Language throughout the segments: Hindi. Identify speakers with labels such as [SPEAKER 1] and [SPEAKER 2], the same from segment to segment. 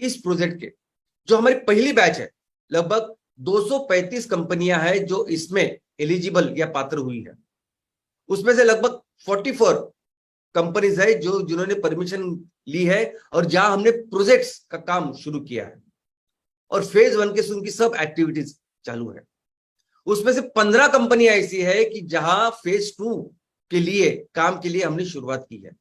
[SPEAKER 1] इस प्रोजेक्ट के जो हमारी पहली बैच है, लगभग 235 कंपनियां हैं जो इसमें एलिजिबल या पात्र हुई है। उसमें से लगभग 44 कंपनीज है जो जिन्होंने परमिशन ली है और जहां हमने प्रोजेक्ट्स का काम शुरू किया है और फेज 1 के उनकी सब एक्टिविटीज चालू है। उसमें से 15 कंपनियां ऐसी है कि जहां फेज 2 के लिए काम के लिए हमने शुरुआत की है।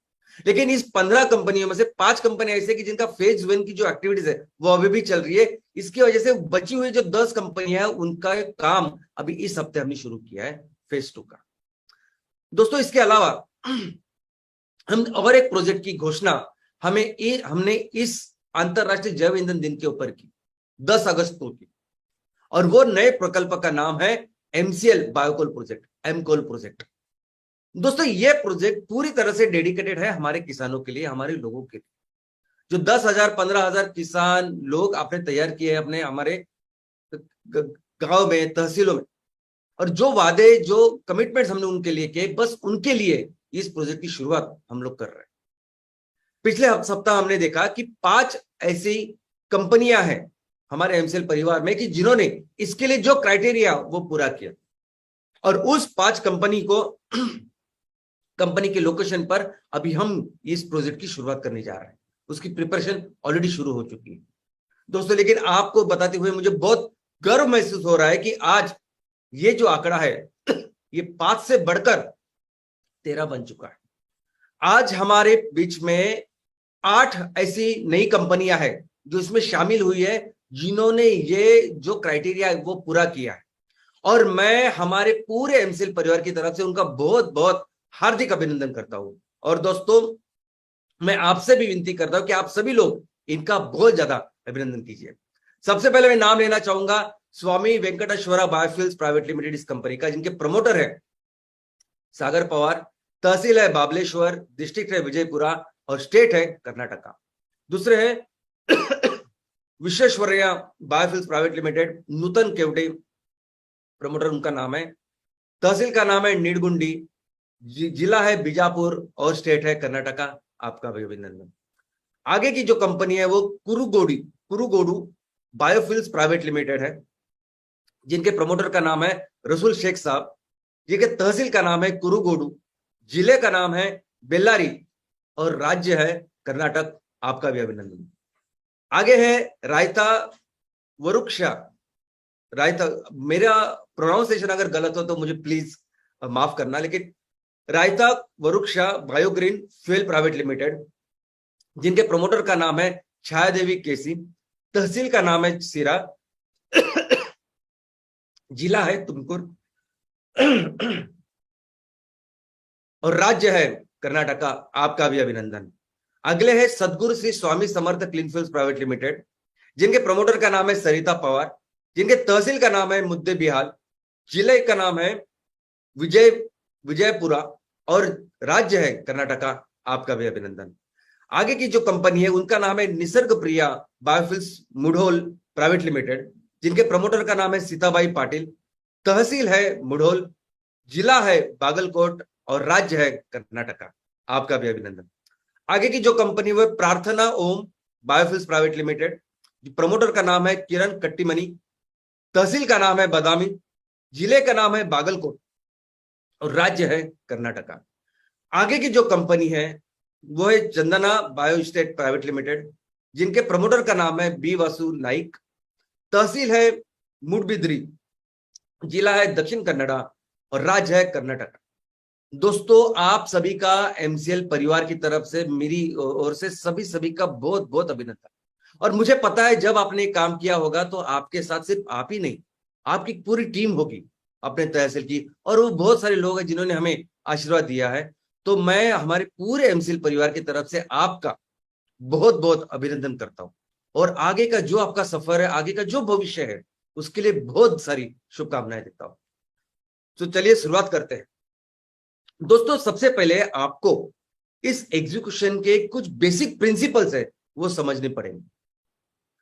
[SPEAKER 1] लेकिन इस 15 कंपनियों में से 5 कंपनियां ऐसी है कि जिनका फेज 1 की जो एक्टिविटीज है वो अभी भी चल रही है। इसकी वजह से बची हुई जो 10 कंपनियां हैं उनका काम अभी इस हफ्ते हमने शुरू किया है फेज 2 का। दोस्तों इसके अलावा हम और एक प्रोजेक्ट की घोषणा हमने इस अंतरराष्ट्रीय जैव ईंधन दिन के ऊपर की 10 अगस्त को की, और वो नए प्रकल्प का नाम है एमसीएल बायोकोल प्रोजेक्ट, एमकोल प्रोजेक्ट। दोस्तों ये प्रोजेक्ट पूरी तरह से डेडिकेटेड है हमारे किसानों के लिए, हमारे लोगों के लिए, जो 10,000 15,000 किसान लोग आपने तैयार किए अपने हमारे गांव में, तहसीलों में, और जो वादे जो कमिटमेंट्स हमने उनके लिए किए, बस उनके लिए इस प्रोजेक्ट की शुरुआत हम लोग कर रहे हैं। पिछले सप्ताह हमने देखा कि 5 ऐसी कंपनियां हैं हमारे एमसीएल परिवार में कि जिन्होंने इसके लिए जो क्राइटेरिया वो पूरा किया, और उस 5 कंपनी के लोकेशन पर अभी हम इस प्रोजेक्ट की शुरुआत करने जा रहे हैं। उसकी प्रिपरेशन ऑलरेडी शुरू हो चुकी है दोस्तों। लेकिन आपको बताते हुए मुझे बहुत गर्व महसूस हो रहा है कि आज ये जो आंकड़ा है ये 5 से बढ़कर 13 बन चुका है। आज हमारे बीच में 8 ऐसी नई कंपनियां हैं जो इसमें शामिल हुई है, जिन्होंने ये जो क्राइटेरिया है वो पूरा किया है, और मैं हमारे पूरे एमसीएल परिवार की तरफ से उनका बहुत बहुत हार्दिक अभिनंदन करता हूं। और दोस्तों मैं आपसे भी विनती करता हूं कि आप सभी लोग इनका बहुत ज्यादा अभिनंदन कीजिए। सबसे पहले मैं नाम लेना चाहूंगा स्वामी वेंकटेश्वरा बायोफ्यूल्स प्राइवेट लिमिटेड, इस कंपनी का, जिनके प्रमोटर है सागर पवार, तहसील है बाबलेश्वर, डिस्ट्रिक्ट है विजयपुरा और स्टेट है कर्नाटका। दूसरे है विश्वेश्वरैया बायोफ्यूल्स प्राइवेट लिमिटेड, नूतन केवटे प्रमोटर उनका नाम है, तहसील का नाम है निडगुंडी, जिला है बीजापुर और स्टेट है कर्नाटका। आपका भी अभिनंदन। आगे की जो कंपनी है वो कुरुगोडू बायोफ्यूल्स प्राइवेट लिमिटेड है, जिनके प्रमोटर का नाम है रसूल शेख साहब, जिनके तहसील का नाम है कुरुगोडू, जिले का नाम है बेल्लारी और राज्य है कर्नाटक। आपका भी अभिनंदन। आगे है रायता वरुक्षा, रायता, मेरा प्रोनाउंसिएशन अगर गलत हो तो मुझे प्लीज माफ करना, लेकिन रायता वरुक्षा बायोग्रीन फ्यूल प्राइवेट लिमिटेड, जिनके प्रमोटर का नाम है छायादेवी केसी, तहसील का नाम है सिरा, जिला है तुमकुर और राज्य है कर्नाटका। आपका भी अभिनंदन। अगले है सदगुरु Shri Swami Samarth clean fuels private limited, जिनके प्रमोटर का नाम है सरिता पवार, जिनके तहसील का नाम है मुद्दे बिहाल, जिले का नाम है विजयपुरा और राज्य है कर्नाटका। आपका भी अभिनंदन। आगे की जो कंपनी है उनका नाम है निसर्ग प्रिया बायोफ्यूल्स मुढोल प्राइवेट लिमिटेड, जिनके प्रमोटर का नाम है सीताबाई पाटिल, तहसील है मुढोल, जिला है बागलकोट और राज्य है कर्नाटका। आपका भी अभिनंदन। आगे की जो कंपनी वो प्रार्थना ओम बायोफ्यूल्स प्राइवेट लिमिटेड, प्रमोटर का नाम है किरण कट्टीमनी, तहसील का नाम है बदामी, जिले का नाम है बागलकोट और राज्य है कर्नाटका। आगे की जो कंपनी है वो है चंदना बायोस्टेट प्राइवेट लिमिटेड, जिनके प्रमोटर का नाम है बी वासु नाइक, तहसील है मूडबिद्री, जिला है दक्षिण कन्नड़ा और राज्य है कर्नाटक। दोस्तों आप सभी का एमसीएल परिवार की तरफ से, मेरी ओर से सभी का बहुत बहुत अभिनंदन। और मुझे पता है जब आपने काम किया होगा तो आपके साथ सिर्फ आप ही नहीं, आपकी पूरी टीम होगी अपने तहसील की, और वो बहुत सारे लोग हैं जिन्होंने हमें आशीर्वाद दिया है। तो मैं हमारे पूरे एमसीएल परिवार की तरफ से आपका बहुत बहुत अभिनंदन करता हूं, और आगे का जो आपका सफर है, आगे का जो भविष्य है, उसके लिए बहुत सारी शुभकामनाएं देता हूं। तो चलिए शुरुआत करते हैं। दोस्तों सबसे पहले आपको इस एग्जीक्यूशन के कुछ बेसिक प्रिंसिपल्स है वो समझने पड़ेंगे।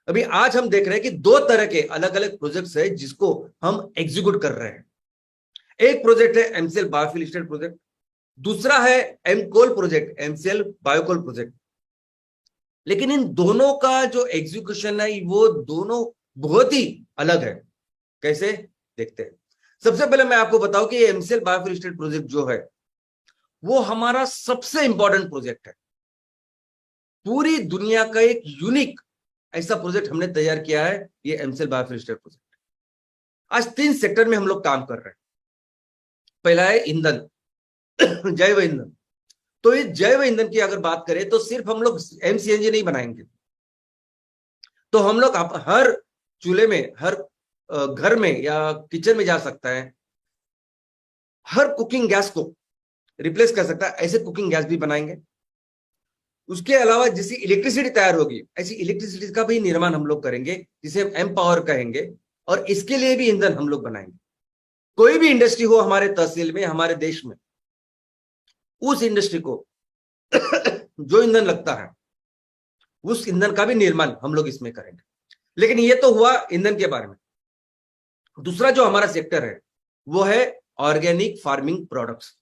[SPEAKER 1] अभी आज हम देख रहे हैं कि 2 तरह के अलग अलग प्रोजेक्ट्स है जिसको हम एग्जीक्यूट कर रहे हैं। एक प्रोजेक्ट है एमसीएल बायोफ्यूल स्टेट प्रोजेक्ट, दूसरा है एमकोल प्रोजेक्ट, एमसीएल बायोकोल प्रोजेक्ट। लेकिन इन दोनों का जो एग्जीक्यूशन है वो दोनों बहुत ही अलग है। कैसे, देखते हैं। सबसे पहले मैं आपको बताऊं कि एमसीएल बायोफ्यूल स्टेट प्रोजेक्ट जो है वो हमारा सबसे इंपॉर्टेंट प्रोजेक्ट है। पूरी दुनिया का एक यूनिक ऐसा प्रोजेक्ट हमने तैयार किया है, ये एमसीएल बायोफ्यूल स्टेट प्रोजेक्ट। आज 3 सेक्टर में हम लोग काम कर रहे हैं। पहला है ईंधन, जैव ईंधन। तो इस जैव ईंधन की अगर बात करें तो सिर्फ हम लोग एमसीएनजी नहीं बनाएंगे, तो हम लोग हर चूल्हे में, हर घर में या किचन में जा सकता है, हर कुकिंग गैस को रिप्लेस कर सकता है, ऐसे कुकिंग गैस भी बनाएंगे। उसके अलावा जैसी इलेक्ट्रिसिटी तैयार होगी, ऐसी इलेक्ट्रिसिटी का भी निर्माण हम लोग करेंगे, जिसे हम एम पावर कहेंगे, और इसके लिए भी ईंधन हम लोग बनाएंगे। कोई भी इंडस्ट्री हो हमारे तहसील में, हमारे देश में, उस इंडस्ट्री को जो ईंधन लगता है उस ईंधन का भी निर्माण हम लोग इसमें करेंगे। लेकिन ये तो हुआ ईंधन के बारे में। दूसरा जो हमारा सेक्टर है वो है ऑर्गेनिक फार्मिंग प्रोडक्ट्स।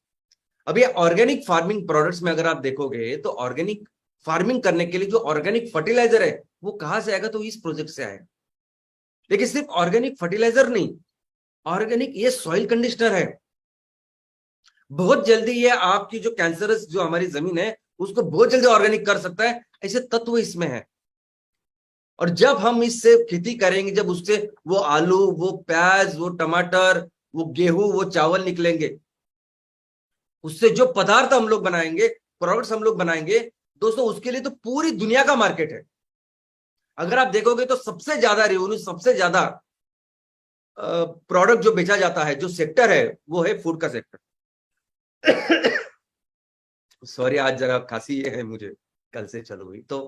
[SPEAKER 1] अब ये ऑर्गेनिक फार्मिंग प्रोडक्ट्स में अगर आप देखोगे तो ऑर्गेनिक फार्मिंग करने के लिए जो ऑर्गेनिक फर्टिलाइजर है वो कहां से आएगा, तो इस प्रोजेक्ट से आएगा। लेकिन सिर्फ ऑर्गेनिक फर्टिलाइजर नहीं, ऑर्गेनिक ये सॉइल कंडीशनर है। बहुत जल्दी ये आपकी जो कैंसरस जो हमारी जमीन है उसको बहुत जल्दी ऑर्गेनिक कर सकता है, ऐसे तत्व इसमें है। और जब हम इससे खेती करेंगे, जब उससे वो आलू, वो प्याज, वो टमाटर, वो गेहूं, वो चावल निकलेंगे, उससे जो पदार्थ हम लोग बनाएंगे, प्रोडक्ट्स हम लोग बनाएंगे, दोस्तों उसके लिए तो पूरी दुनिया का मार्केट है। अगर आप देखोगे तो सबसे ज्यादा रेवेन्यू, सबसे ज्यादा प्रोडक्ट जो बेचा जाता है, जो सेक्टर है वो है फूड का सेक्टर। सॉरी, आज जरा खांसी है मुझे, कल से चलो हुई तो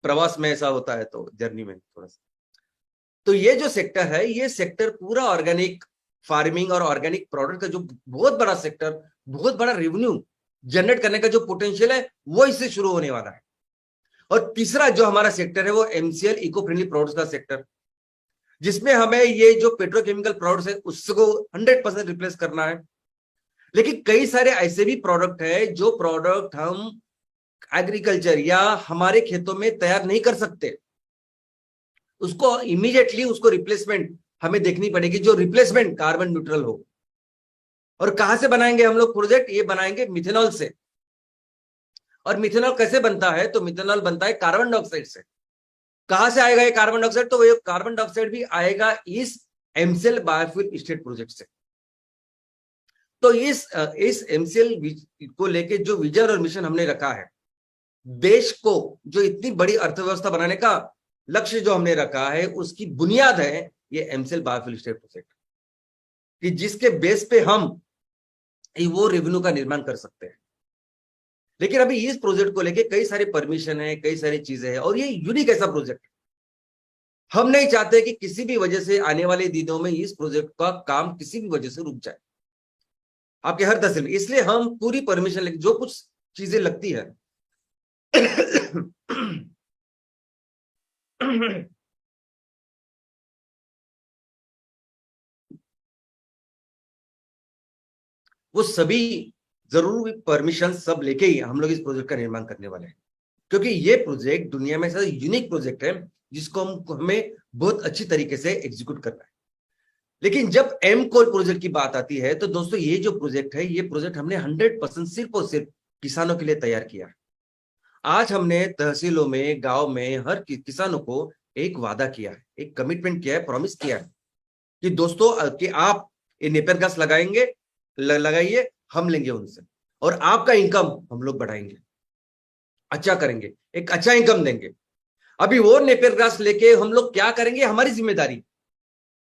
[SPEAKER 1] प्रवास में ऐसा होता है, तो जर्नी में थोड़ा सा। तो ये जो सेक्टर है, ये सेक्टर पूरा ऑर्गेनिक फार्मिंग और ऑर्गेनिक प्रोडक्ट का जो बहुत बड़ा सेक्टर, बहुत बड़ा रेवेन्यू जनरेट करने का जो पोटेंशियल है वो इससे शुरू होने वाला है। और तीसरा जो हमारा सेक्टर है वो एमसीएल इको फ्रेंडली प्रोडक्ट्स का सेक्टर, जिसमें हमें ये जो पेट्रोकेमिकल प्रोडक्ट्स है उसको 100% रिप्लेस करना है। लेकिन कई सारे ऐसे भी प्रोडक्ट है जो प्रोडक्ट हम एग्रीकल्चर या हमारे खेतों में तैयार नहीं कर सकते, उसको इमीडिएटली उसको रिप्लेसमेंट हमें देखनी पड़ेगी, जो रिप्लेसमेंट कार्बन न्यूट्रल हो। और कहां से बनाएंगे हम लोग प्रोजेक्ट, ये बनाएंगे मिथेनॉल से। और मिथेनॉल कैसे बनता है, तो मिथेनॉल बनता है कार्बन डाइऑक्साइड से। कहां से आएगा ये कार्बन डाइऑक्साइड, तो ये कार्बन डाइऑक्साइड भी आएगा इस एमसीएल बायोफ्यूल स्टेट प्रोजेक्ट से। तो इस एमसीएल को लेके जो विजन और मिशन हमने रखा है, देश को जो इतनी बड़ी अर्थव्यवस्था बनाने का लक्ष्य जो हमने रखा है, उसकी बुनियाद है ये एमसीएल बायोफ्यूल स्टेट प्रोजेक्ट, कि जिसके बेस पे हम वो रेवेन्यू का निर्माण कर सकते हैं। लेकिन अभी इस प्रोजेक्ट को लेके कई सारे परमिशन है, कई सारी चीजें हैं, और ये यूनिक ऐसा प्रोजेक्ट है। हम नहीं चाहते कि किसी भी वजह से आने वाले दिनों में इस प्रोजेक्ट का काम किसी भी वजह से रुक जाए आपके हर तहसील में। इसलिए हम पूरी परमिशन लेके, जो कुछ चीजें लगती है वो सभी जरूरी परमिशन सब लेके ही हम लोग इस प्रोजेक्ट का निर्माण करने वाले हैं। क्योंकि ये प्रोजेक्ट दुनिया में ऐसा यूनिक प्रोजेक्ट है जिसको हमें बहुत अच्छी तरीके से एग्जीक्यूट करना है। लेकिन जब एम कोर प्रोजेक्ट की बात आती है तो दोस्तों ये जो प्रोजेक्ट है, ये प्रोजेक्ट हमने 100% सिर्फ और सिर्फ किसानों के लिए तैयार किया है। आज हमने तहसीलों में, गांव में हर किसानों को एक वादा किया है, एक कमिटमेंट किया है, प्रॉमिस किया है कि दोस्तों कि आप ये नेपियर घास लगाएंगे, लगाइए, हम लेंगे उनसे, और आपका इनकम हम लोग बढ़ाएंगे, अच्छा करेंगे, एक अच्छा इनकम देंगे। अभी वो नेपियर घास लेके हम लोग क्या करेंगे, हमारी जिम्मेदारी।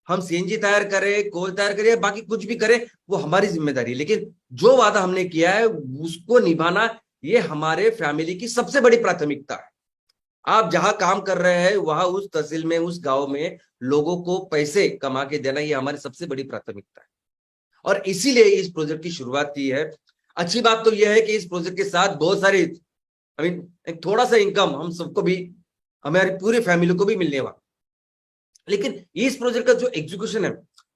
[SPEAKER 1] हम सीएनजी तैयार करें, कोल तैयार करें, बाकी कुछ भी करें, वो हमारी जिम्मेदारी। लेकिन जो वादा हमने किया है उसको निभाना, ये हमारे फैमिली की सबसे बड़ी प्राथमिकता है। आप जहां काम कर रहे हैं वहां उस तहसील में, उस गांव में लोगों को पैसे कमा के देना, ये हमारी सबसे बड़ी प्राथमिकता है। और इसीलिए इस प्रोजेक्ट की शुरुआत की है। अच्छी बात तो यह है कि इस प्रोजेक्ट के साथ बहुत सारी एक थोड़ा सा इनकम हम सबको भी, हमारी पूरी फैमिली को भी मिलने वाला। लेकिन इस प्रोजेक्ट का जो एग्जीक्यूशन है,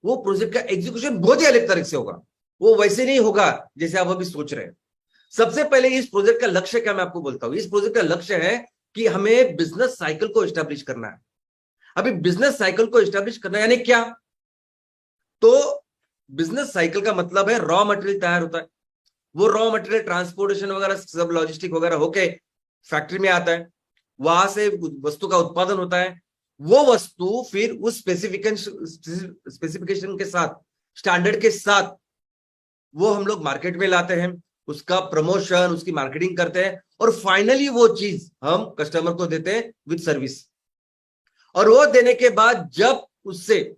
[SPEAKER 1] वो प्रोजेक्ट का एग्जीक्यूशन बहुत ही अलग तरह से होगा। वो वैसे नहीं होगा जैसे आप अभी सोच रहे हैं। सबसे पहले इस प्रोजेक्ट का लक्ष्य क्या, मैं आपको बोलता हूं। इस प्रोजेक्ट का लक्ष्य है कि हमें बिजनेस साइकिल को एस्टेब्लिश करना है। अभी बिजनेस साइकिल को एस्टेब्लिश करना यानी क्या, तो बिजनेस साइकिल का मतलब है रॉ मटेरियल तैयार होता है, वो रॉ मटेरियल ट्रांसपोर्टेशन वगैरह सब लॉजिस्टिक वगैरह होके फैक्ट्री में आता है, वहां से वस्तु का उत्पादन होता है। वो वस्तु फिर उस स्पेसिफिकेशन के साथ, स्टैंडर्ड के साथ वो हम लोग मार्केट में लाते हैं, उसका प्रमोशन, उसकी मार्केटिंग करते हैं, और फाइनली वो चीज हम कस्टमर को देते हैं विद सर्विस। और वो देने के बाद जब उससे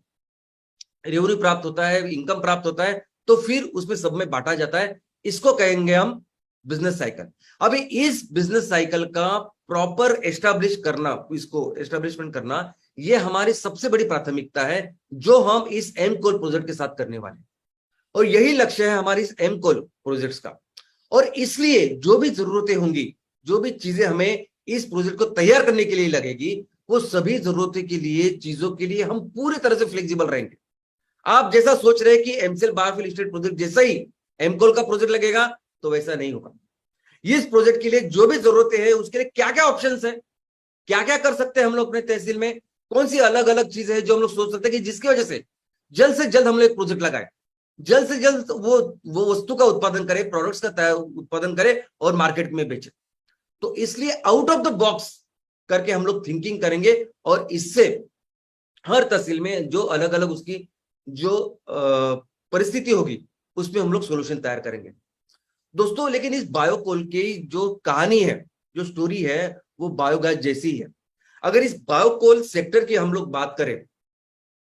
[SPEAKER 1] रेवेन्यू प्राप्त होता है, इनकम प्राप्त होता है, तो फिर उसमें सब में बांटा जाता है। इसको कहेंगे हम बिजनेस साइकिल। अभी इस बिजनेस साइकिल का प्रॉपर एस्टैब्लिश करना, इसको एस्टैब्लिशमेंट करना, ये हमारी सबसे बड़ी प्राथमिकता है जो हम इस एम कोल प्रोजेक्ट के साथ करने वाले हैं। और यही लक्ष्य है हमारी इस एम कोल प्रोजेक्ट्स का। और इसलिए जो भी जरूरतें होंगी, जो भी चीजें हमें इस प्रोजेक्ट को तैयार करने के लिए लगेगी, वो सभी जरूरतों के लिए, चीजों के लिए हम पूरी तरह से फ्लेक्सिबल रहेंगे। आप जैसा सोच रहे हैं कि एमसीएल बायोफ्यूल स्टेट प्रोजेक्ट जैसा ही एमकोल का प्रोजेक्ट लगेगा, तो वैसा नहीं होगा। इस प्रोजेक्ट के लिए जो भी जरूरतें हैं, उसके लिए क्या क्या ऑप्शंस है, क्या क्या कर सकते हैं हम लोग अपने तहसील में, कौन सी अलग अलग चीजें हैं जो हम लोग सोच सकते हैं कि जिसकी वजह से जल्द हम लोग एक प्रोजेक्ट लगाए, जल्द से जल्द वो वस्तु का उत्पादन करे, प्रोडक्ट्स का उत्पादन करे और मार्केट में बेचे। तो इसलिए आउट ऑफ द बॉक्स करके हम लोग थिंकिंग करेंगे, और इससे हर तहसील में जो अलग अलग उसकी जो परिस्थिति होगी, उसमें हम लोग सोल्यूशन तैयार करेंगे दोस्तों। लेकिन इस बायोकोल की जो कहानी है, जो स्टोरी है, वो बायोगैस जैसी है। अगर इस बायोकोल सेक्टर की हम लोग बात करें,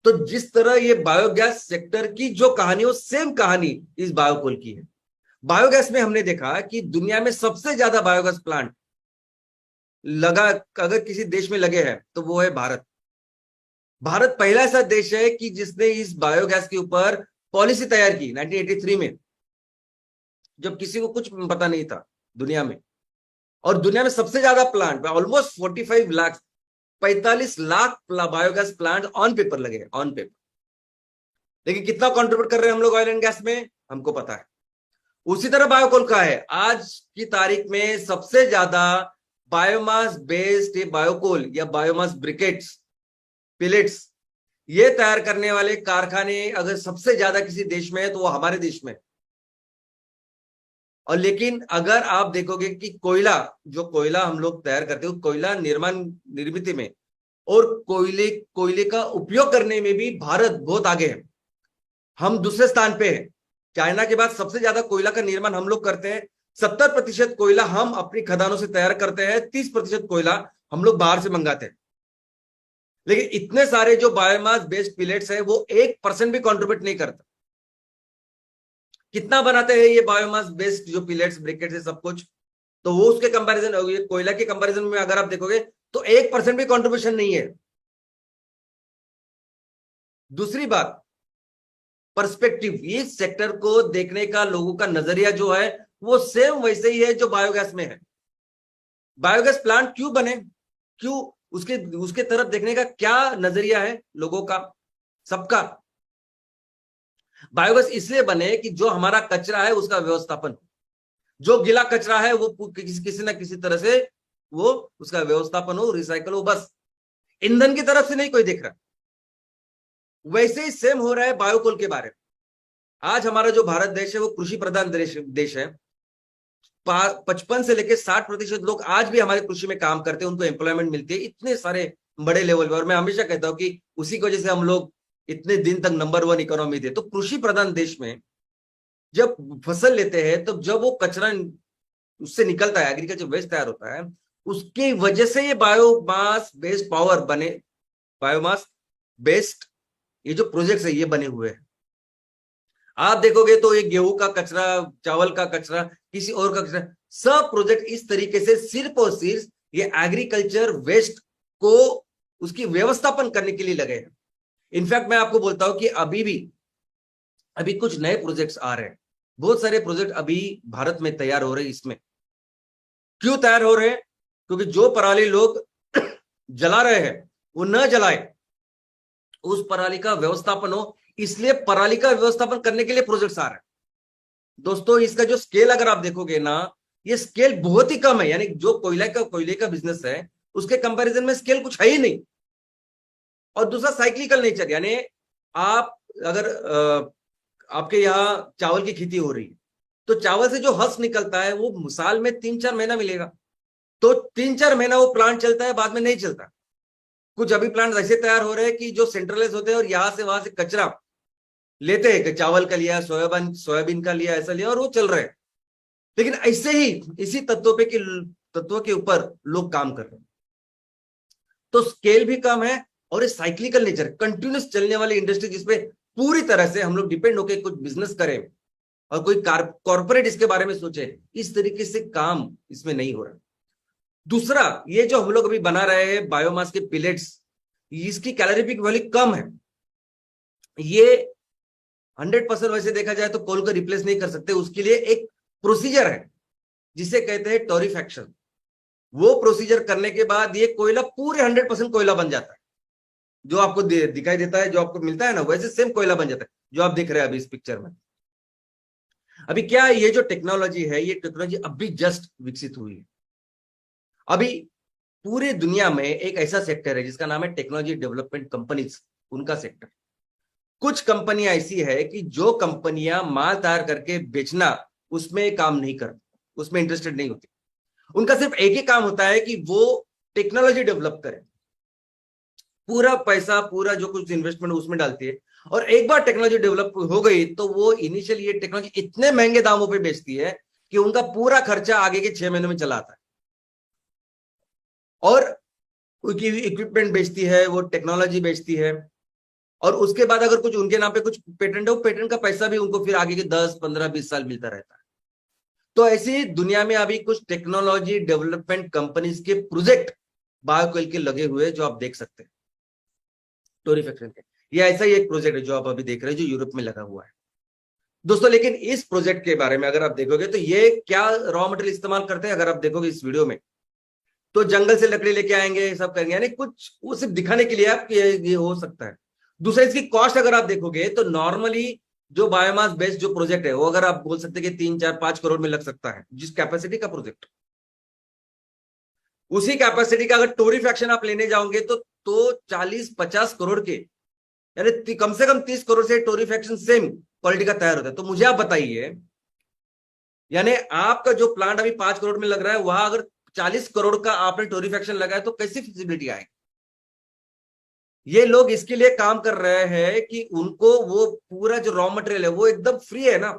[SPEAKER 1] तो जिस तरह ये बायोगैस सेक्टर की जो कहानी, वो सेम कहानी इस बायोकोल की है। बायोगैस में हमने देखा कि दुनिया में सबसे ज्यादा बायोगैस प्लांट लगा, अगर किसी देश में लगे हैं, तो वो है भारत। भारत पहला ऐसा देश है कि जिसने इस बायोगैस के ऊपर पॉलिसी तैयार की 1983 में, जब किसी को कुछ पता नहीं था दुनिया में। और दुनिया में सबसे ज्यादा plant, almost 45 lakh, 45 lakh biogas plant on paper लगे, ऑन पेपर। लेकिन कितना कंट्रीब्यूट कर रहे हैं हम लोग ऑयल एंड गैस में, हमको पता है। उसी तरह बायोकोल का है, आज की तारीख में सबसे ज्यादा बायोमास बेस्ड बायोकोल या बायोमास ब्रिकेट्स, पिलेट्स, ये तैयार करने वाले कारखाने अगर सबसे ज्यादा किसी देश में है, तो वो हमारे देश में। और लेकिन अगर आप देखोगे कि कोयला, जो कोयला हम लोग तैयार करते हैं, कोयला निर्मित में और कोयले का उपयोग करने में भी भारत बहुत आगे है। हम दूसरे स्थान पे हैं। चाइना के बाद सबसे ज्यादा कोयला का निर्माण हम लोग करते हैं। 70% कोयला हम अपनी खदानों से तैयार करते हैं, 30% कोयला हम लोग बाहर से मंगाते हैं। लेकिन इतने सारे जो बायोमास बेस्ड पिलेट्स है, वो 1% भी कंट्रीब्यूट नहीं करता। कितना बनाते हैं ये बायोमास बेस्ड जो पिलेट्स, ब्रिकेट्स है, सब कुछ, तो वो उसके कंपैरिजन, कोयला के कंपैरिजन में अगर आप देखोगे तो 1% भी कंट्रीब्यूशन नहीं है। दूसरी बात, पर्सपेक्टिव, इस सेक्टर को देखने का लोगों का नजरिया जो है, वो सेम वैसे ही है जो बायोगैस में है। बायोगैस प्लांट क्यों बने, क्यों, उसके तरफ देखने का क्या नजरिया है लोगों का, सबका। बायोगैस इसलिए बने कि जो हमारा कचरा है उसका व्यवस्थापन, जो गीला कचरा है वो किसी ना किसी तरह से वो उसका व्यवस्थापन हो, रिसाइकल हो, बस ईंधन की तरफ से नहीं कोई देख रहा। वैसे ही सेम हो रहा है बायोकोल के बारे में। आज हमारा जो भारत देश है वो कृषि प्रधान देश है। 55 से लेकर 60% लोग आज भी हमारे कृषि में काम करते हैं, उनको एम्प्लॉयमेंट मिलती है इतने सारे बड़े लेवल पर। और मैं हमेशा कहता हूं कि उसी की वजह से हम लोग इतने दिन तक नंबर 1 इकोनॉमी थे। तो कृषि प्रधान देश में जब फसल लेते हैं, तो जब वो कचरा उससे निकलता है, एग्रीकल्चर वेस्ट तैयार होता है, उसकी वजह से ये बायोमास बेस्ड पावर बने, बायोमास बेस्ड ये जो प्रोजेक्ट्स है ये बने हुए हैं। आप देखोगे तो ये गेहूं का कचरा, चावल का कचरा, किसी और का कचरा, सब प्रोजेक्ट इस तरीके से सिर्फ और सिर्फ ये एग्रीकल्चर वेस्ट को उसकी व्यवस्थापन करने के लिए लगे हैं। इनफैक्ट मैं आपको बोलता हूं कि अभी कुछ नए प्रोजेक्ट्स आ रहे हैं, बहुत सारे प्रोजेक्ट अभी भारत में तैयार हो रहे हैं। इसमें क्यों तैयार हो रहे हैं, क्योंकि जो पराली लोग जला रहे हैं वो न जलाए, उस पराली का व्यवस्थापन हो, इसलिए पराली का व्यवस्थापन करने के लिए प्रोजेक्ट्स आ रहे हैं। दोस्तों इसका जो स्केल अगर आप देखोगे ना, ये स्केल बहुत ही कम है, यानी जो कोयले का बिजनेस है उसके कंपैरिजन में स्केल कुछ है ही नहीं। और दूसरा साइक्लिकल नेचर, यानी आप अगर आपके यहाँ चावल की खेती हो रही है तो चावल से जो हस निकलता है वो साल में 3-4 महीना मिलेगा, तो 3-4 महीना वो प्लांट चलता है, बाद में नहीं चलता। कुछ अभी प्लांट ऐसे तैयार हो रहे हैं कि जो सेंट्रलाइज होते हैं और यहां से वहां से कचरा लेते हैं कि चावल का लिया, सोयाबीन का लिया, ऐसा लिया और वो चल रहे हैं। लेकिन ऐसे ही इसी तत्वों के ऊपर लोग काम कर रहे हैं, तो स्केल भी कम है और ये साइक्लिकल नेचर, कंटिन्यूस चलने वाली इंडस्ट्री जिसपे पूरी तरह से हम लोग डिपेंड होकर कुछ बिजनेस करें और कोई कॉर्पोरेट इसके बारे में सोचे, इस तरीके से काम इसमें नहीं हो रहा। दूसरा, ये जो हम लोग अभी बना रहे हैं बायोमास के पिलेट्स, इसकी कैलोरीफिक वैल्यू कम है। ये 100% वैसे देखा जाए तो कोल को रिप्लेस नहीं कर सकते, उसके लिए एक प्रोसीजर है जिसे कहते हैं टोरिफैक्शन। वो प्रोसीजर करने के बाद ये कोयला पूरे 100% कोयला बन जाता है, जो आपको दिखाई देता है, जो आपको मिलता है ना, वैसे सेम कोयला बन जाता है जो आप देख रहे हैं अभी इस पिक्चर में। अभी क्या है, ये जो टेक्नोलॉजी है, ये टेक्नोलॉजी अभी जस्ट विकसित हुई है। अभी पूरे दुनिया में एक ऐसा सेक्टर है जिसका नाम है टेक्नोलॉजी डेवलपमेंट कंपनीज, उनका सेक्टर। कुछ कंपनियां ऐसी है कि जो कंपनियां माल तैयार करके बेचना, उसमें काम नहीं करती, उसमें इंटरेस्टेड नहीं होती। उनका सिर्फ एक ही काम होता है कि वो टेक्नोलॉजी डेवलप करें, पूरा पैसा, पूरा जो कुछ इन्वेस्टमेंट उसमें डालती है, और एक बार टेक्नोलॉजी डेवलप हो गई तो वो इनिशियली ये टेक्नोलॉजी इतने महंगे दामों पे बेचती है कि उनका पूरा खर्चा आगे के 6 महीनों में चला आता है। और उनकी इक्विपमेंट बेचती है, वो टेक्नोलॉजी बेचती है, और उसके बाद अगर कुछ उनके नाम पे कुछ पेटेंट है, वो पेटेंट का पैसा भी उनको फिर आगे के 10-15-20 साल मिलता रहता है। तो ऐसी दुनिया में अभी कुछ टेक्नोलॉजी डेवलपमेंट कंपनीज के प्रोजेक्ट बायोकोल के लगे हुए, जो आप देख सकते हैं टोरिफैक्शन के। ये ऐसा ही एक प्रोजेक्ट है जो आप अभी देख रहे हैं, जो यूरोप में लगा हुआ है दोस्तों। लेकिन इस प्रोजेक्ट के बारे में अगर आप देखोगे तो ये क्या रॉ मटेरियल इस्तेमाल करते हैं, अगर आप देखोगे इस वीडियो में, तो जंगल से लकड़ी लेके आएंगे, सब करेंगे, यानी कुछ वो सिर्फ दिखाने के लिए आप ये हो सकता है। दूसरा, इसकी कॉस्ट अगर आप देखोगे तो नॉर्मली जो बायोमास बेस्ड जो प्रोजेक्ट है, वो अगर आप बोल सकते हैं कि 3-4-5 करोड़ में लग सकता है, जिस कैपेसिटी का प्रोजेक्ट, उसी कैपेसिटी का अगर टोरिफैक्शन आप लेने जाओगे तो 40-50 करोड़ के, यानी कम से कम 30 करोड़ से टोरिफैक्शन सेम क्वालिटी का तैयार होता है। तो मुझे आप बताइए, यानी आपका जो प्लांट अभी 5 करोड़ में लग रहा है, वहां अगर 40 करोड़ का आपने टोरिफैक्शन लगाया तो कैसी फिजिबिलिटी आएगी। ये लोग इसके लिए काम कर रहे हैं कि उनको वो पूरा जो रॉ मटेरियल है वो एकदम फ्री है ना,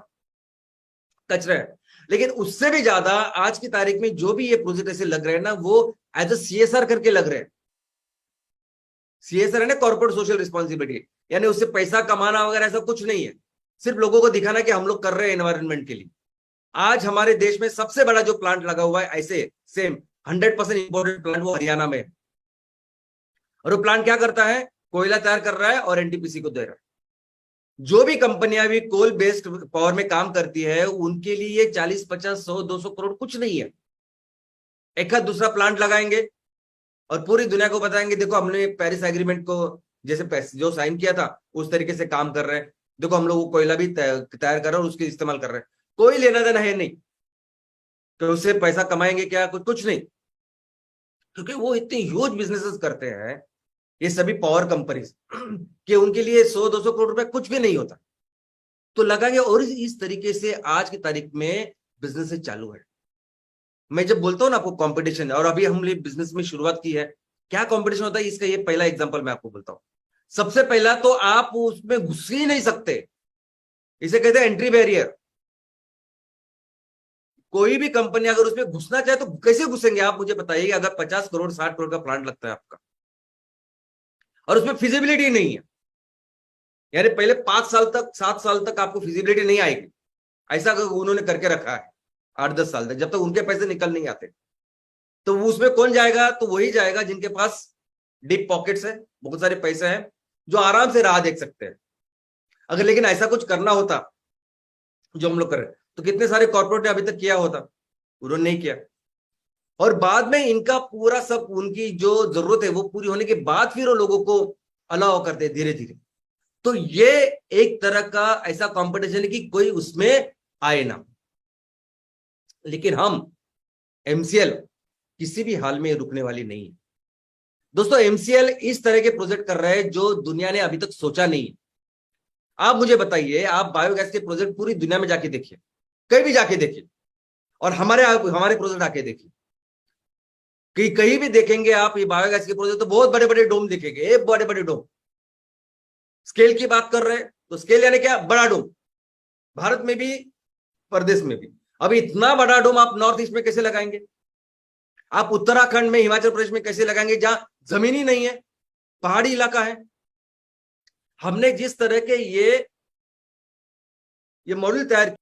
[SPEAKER 1] कचरा है। लेकिन उससे भी ज्यादा आज की तारीख में जो भी ये प्रोजेक्ट ऐसे लग रहे हैं ना, वो एज अ सीएसआर करके लग रहे हैं। सीएसआर है ना, कॉर्पोरेट सोशल रिस्पॉन्सिबिलिटी, यानी उससे पैसा कमाना वगैरह ऐसा कुछ नहीं है, सिर्फ लोगों को दिखाना कि हम लोग कर रहे हैं एनवायरमेंट के लिए। आज हमारे देश में सबसे बड़ा जो प्लांट लगा हुआ है ऐसे सेम 100% इंपोर्टेड प्लांट, वो हरियाणा में है। और वो प्लांट क्या करता है, कोयला तैयार कर रहा है और एनटीपीसी को दे रहा है। जो भी कंपनियां भी कोल बेस्ड पावर में काम करती है, उनके लिए ये 40-50-100-200 करोड़ कुछ नहीं है। एक आध दूसरा प्लांट लगाएंगे और पूरी दुनिया को बताएंगे, देखो हमने पेरिस एग्रीमेंट को जैसे जो साइन किया था उस तरीके से काम कर रहे हैं, देखो हम लोग कोयला भी तैयार कर रहे हैं और उसके इस्तेमाल कर रहे हैं। कोई लेना देना है नहीं, तो उससे पैसा कमाएंगे क्या, कुछ नहीं, क्योंकि वो इतने ह्यूज बिजनेसेस करते हैं ये सभी पावर कंपनीज कि उनके लिए 100-200 करोड़ रुपए कुछ भी नहीं होता, तो लगाएंगे। और इस तरीके से आज की तारीख में बिजनेस चालू है। मैं जब बोलता हूं ना आपको कंपटीशन, और अभी हमने बिजनेस में शुरुआत की है, क्या कंपटीशन होता है इसका ये पहला एग्जांपल मैं आपको बोलता हूं। सबसे पहला तो आप उसमें घुस ही नहीं सकते, इसे कहते हैं एंट्री बैरियर। कोई भी कंपनी अगर उसमें घुसना चाहे तो कैसे घुसेंगे आप मुझे बताइए। अगर 50 करोड़ 60 करोड़ का प्लांट लगता है आपका और उसमें फिजिबिलिटी नहीं है, यानी पहले 5 साल तक 7 साल तक आपको फिजिबिलिटी नहीं आएगी, ऐसा उन्होंने करके रखा है 8-10 साल तक, जब तक उनके पैसे निकल नहीं आते। तो उसमें कौन जाएगा, तो वही जाएगा जिनके पास डीप पॉकेट्स है, बहुत सारे पैसे हैं, जो आराम से राह देख सकते हैं। अगर लेकिन ऐसा कुछ करना होता जो हम लोग कर रहे हैं, तो कितने सारे कॉर्पोरेट ने अभी तक किया होता, उन्होंने नहीं किया। और बाद में इनका पूरा सब, उनकी जो जरूरत है वो पूरी होने के बाद फिर वो लोगों को अलाउ करते हैं धीरे धीरे। तो ये एक तरह का ऐसा कंपटीशन है कि कोई उसमें आए ना, लेकिन हम एमसीएल किसी भी हाल में रुकने वाली नहीं है। दोस्तों एमसीएल इस तरह के प्रोजेक्ट कर रहे हैं जो दुनिया ने अभी तक सोचा नहीं है। आप मुझे बताइए, आप बायोगैस के प्रोजेक्ट पूरी दुनिया में जाके देखिए, कहीं भी जाके देखिए, और हमारे प्रोजेक्ट आके देखिए, कि कहीं भी देखेंगे आप ये बायोगैस के प्रोजेक्ट तो बहुत बड़े बड़े डोम दिखेंगे, एक बड़े बड़े डोम। स्केल की बात कर रहे हैं तो स्केल यानी क्या, बड़ा डोम, भारत में भी प्रदेश में भी। अब इतना बड़ा डोम आप नॉर्थ ईस्ट में कैसे लगाएंगे, आप उत्तराखंड में, हिमाचल प्रदेश में कैसे लगाएंगे, जहां जमीन ही नहीं है, पहाड़ी इलाका है। हमने जिस तरह के ये मॉड्यूल तैयार